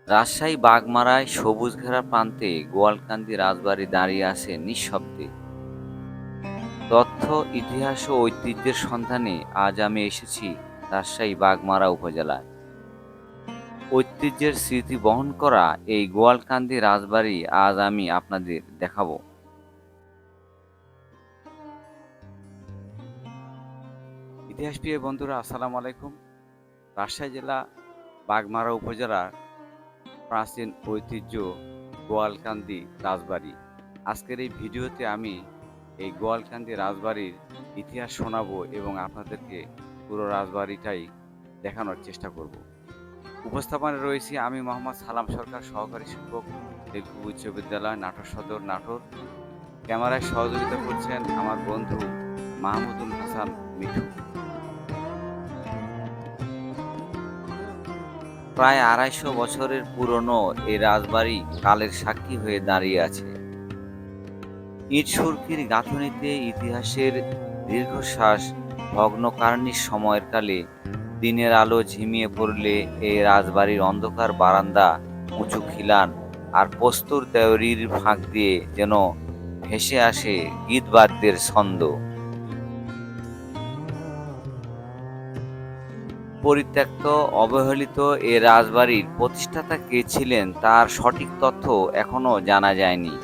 রাজশাহী বাগমারায় সবুজ ঘেরা প্রান্তে গোয়ালকান্দি রাজবাড়ি দাঁড়িয়ে আছে নিঃশব্দে। তথ্য, ইতিহাস ও ঐতিহ্যের সন্ধানে আজ আমি এসেছি রাজশাহী বাগমারা উপজেলায়। ঐতিহ্যের স্মৃতি বহন করা এই গোয়ালকান্দি রাজবাড়ি আজ আমি আপনাদের দেখাবো। ইতিহাস প্রিয় বন্ধুরা, আসসালামু আলাইকুম। রাজশাহী জেলা বাগমারা উপজেলার প্রাচীন ঐতিহ্য গোয়ালকান্দি রাজবাড়ি। আজকের এই ভিডিওতে আমি এই গোয়ালকান্দি রাজবাড়ির ইতিহাস শোনাবো এবং আপনাদেরকে পুরো রাজবাড়িটাই দেখানোর চেষ্টা করব। উপস্থাপনায় রয়েছি আমি মোহাম্মদ সালাম সরকার, সহকারী শিক্ষক, তেলকুপ উচ্চ বিদ্যালয়, নাটোর সদর, নাটোর। ক্যামেরায় সহযোগিতা করছেন আমার বন্ধু মাহমুদুল হাসান মিঠু। প্রায় ২৫০ বছরের পুরনো এই রাজবাড়ি কালের সাক্ষী হয়ে দাঁড়িয়ে আছে। ইট সুরকির গাঁথুনিতে ইতিহাসের দীর্ঘশ্বাস, ভগ্ন কার্নিশ সময়ের কালে দিনের আলো ঝিমিয়ে পড়লে এই রাজবাড়ির অন্ধকার বারান্দা, উঁচু খিলান আর প্রস্তর দেওয়ারির ফাঁক দিয়ে যেন ভেসে আসে গীতবাদ্যের ছন্দ। পরিত্যক্ত, অবহেলিত এ রাজবাড়ির প্রতিষ্ঠাতা কে ছিলেন তার সঠিক তথ্য এখনো জানা যায়নি।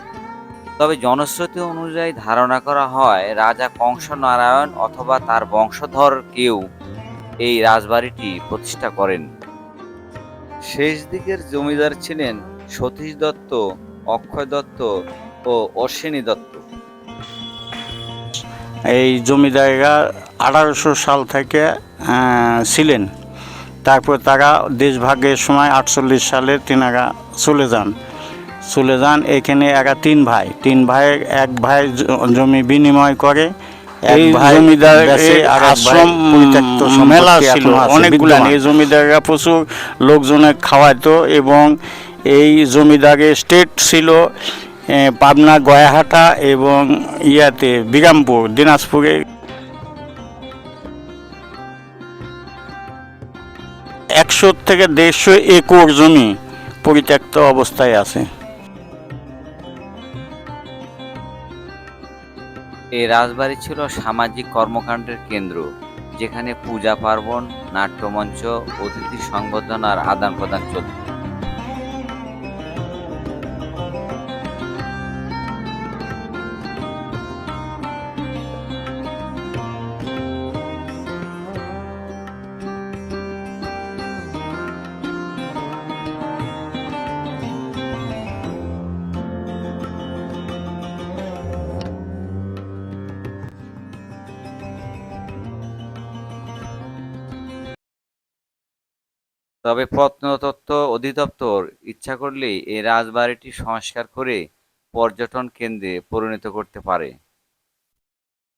তবে জনশ্রুতি অনুযায়ী ধারণা করা হয় রাজা কংস নারায়ণ অথবা তার বংশধর কেউ এই রাজবাড়িটি প্রতিষ্ঠা করেন। শেষ দিকের জমিদার ছিলেন সতীশ দত্ত, অক্ষয় দত্ত ও অশ্বিনী দত্ত। এই জমিদারেরা ১৮০০ সাল থেকে ছিলেন। তারপর তারা দেশভাগের সময় ৪৮ সালে তেনারা চলে যান। এখানে এরা তিন ভাইয়ের এক ভাই জমি বিনিময় করে। এই জমিদার আশ্রম মেলা ছিল অনেকগুলো। এই জমিদাররা প্রচুর লোকজনের খাওয়াতো এবং এই জমিদারের স্টেট ছিল পাবনা, গয়াহাটা এবং বিরামপুর, দিনাজপুরে। ১০০ থেকে ১৫০ একর জমি পরিত্যক্ত অবস্থায় আছে। এই রাজবাড়ি ছিল সামাজিক কর্মকাণ্ডের কেন্দ্র, যেখানে পূজা পার্বণ, নাট্যমঞ্চ, অতিথি সংবর্ধনার আদান প্রদান চলত। তবে প্রত্নতত্ত্ব অধিদপ্তর ইচ্ছা করলেই এই রাজবাড়িটি সংস্কার করে পর্যটন কেন্দ্রে পরিণত করতে পারে।